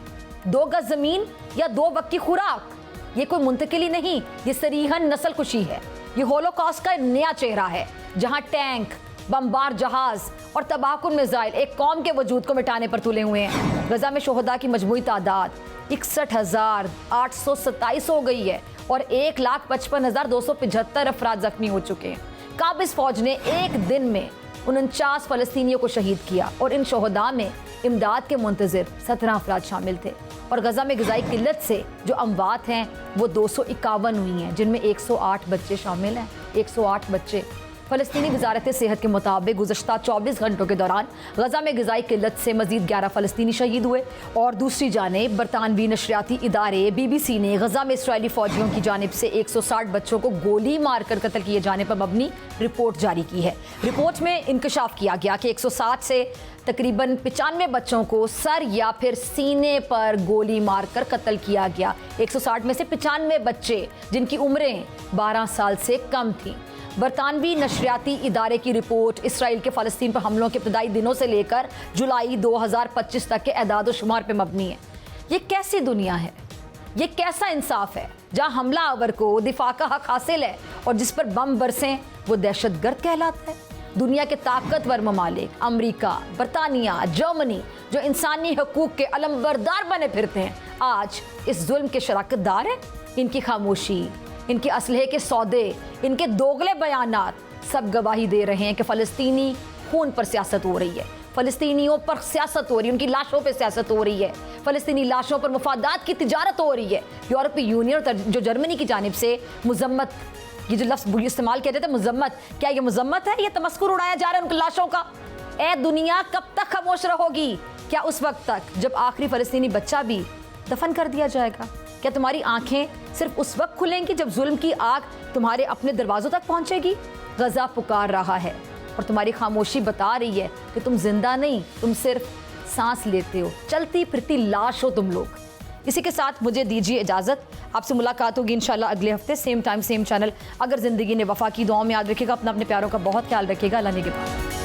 2 गज ज़मीन या 2 वक्त की खुराक? ये कोई मुंतकिली नहीं, ये सरीहन नस्ल कुशी है। ये होलोकॉस्ट का नया चेहरा है, जहाँ टैंक, बमबार जहाज और तबाहकुन मिसाइल एक कौम के वजूद को मिटाने पर तुले हुए हैं। गजा में शोहदा की मजमूई तादाद 61,827 हो गई है और 1,55,275 अफराद जख्मी हो चुके हैं। काबिज फौज ने एक दिन में 49 फ़लस्तीनियों को शहीद किया और इन शोहदा में इमदाद के मुंतज़िर 17 अफराद शामिल थे। और गजा में ग़िज़ाई किल्लत से जो अमवात हैं वो 251 हुई हैं, जिनमें 108 बच्चे शामिल हैं। 108 बच्चे। फ़लस्तीनी वज़ारत सेहत के मुताबिक गुज़श्ता 24 घंटों के दौरान गजा में ग़िज़ाई किल्लत से मज़ीद 11 फ़लस्तीनी शहीद हुए। और दूसरी जानिब बरतानवी नशरियाती इदारे BBC ने गजा में इसराइली फ़ौजियों की जानिब से 160 बच्चों को गोली मारकर कत्ल किए जाने पर मबनी रिपोर्ट जारी की है। रिपोर्ट में इंकशाफ किया गया कि 160 से तकरीबन 95 बच्चों को सर या फिर सीने पर गोली मारकर कत्ल किया गया। 160 में से 95 बच्चे जिनकी उम्रें 12 साल से कम थीं। बरतानवी नशरियाती इदारे की रिपोर्ट इसराइल के फ़लस्तीन पर हमलों के इब्तदाई दिनों से लेकर जुलाई 2025 तक के एदाद व शुमार पर मबनी है। ये कैसी दुनिया है, ये कैसा इंसाफ है जहां हमलावर को दिफा का हक हासिल है और जिस पर बम बरसें वो दहशतगर्द कहलाता है। दुनिया के ताकतवर ममालिक अमेरिका, बरतानिया, जर्मनी जो इंसानी हकूक के अलमबरदार बने फिरते हैं, आज इस जुल्म के शराकतदार हैं। इनकी खामोशी, इनके असलहे के सौदे, इनके दोगले बयानात सब गवाही दे रहे हैं कि फ़लस्तीनी खून पर सियासत हो रही है, फ़लस्तीनियों पर सियासत हो रही है, उनकी लाशों पर सियासत हो रही है, फ़लस्तीनी लाशों पर मुफादात की तिजारत हो रही है। यूरोपीय यूनियन और जो जर्मनी की जानिब से मुजम्मत, ये जो लफ्ज़ इस्तेमाल किया जाता है मुजम्मत, क्या ये मुजम्मत है? ये तमस्कुर उड़ाया जा रहा है उनकी लाशों का। ए दुनिया कब तक खामोश रहोगी? क्या उस वक्त तक जब आखिरी फ़लस्तीनी बच्चा भी दफन कर दिया जाएगा? क्या तुम्हारी आंखें सिर्फ उस वक्त खुलेंगी जब जुल्म की आग तुम्हारे अपने दरवाजों तक पहुंचेगी? गजा पुकार रहा है और तुम्हारी खामोशी बता रही है कि तुम जिंदा नहीं, तुम सिर्फ सांस लेते हो, चलती फिरती लाश हो तुम लोग। इसी के साथ मुझे दीजिए इजाज़त। आपसे मुलाकात होगी इंशाल्लाह अगले हफ्ते, सेम टाइम सेम चैनल। अगर ज़िंदगी ने वफा की, दुआओं में याद रखिएगा। अपने प्यारों का बहुत ख्याल रखिएगा। अल्लाह निगहबान।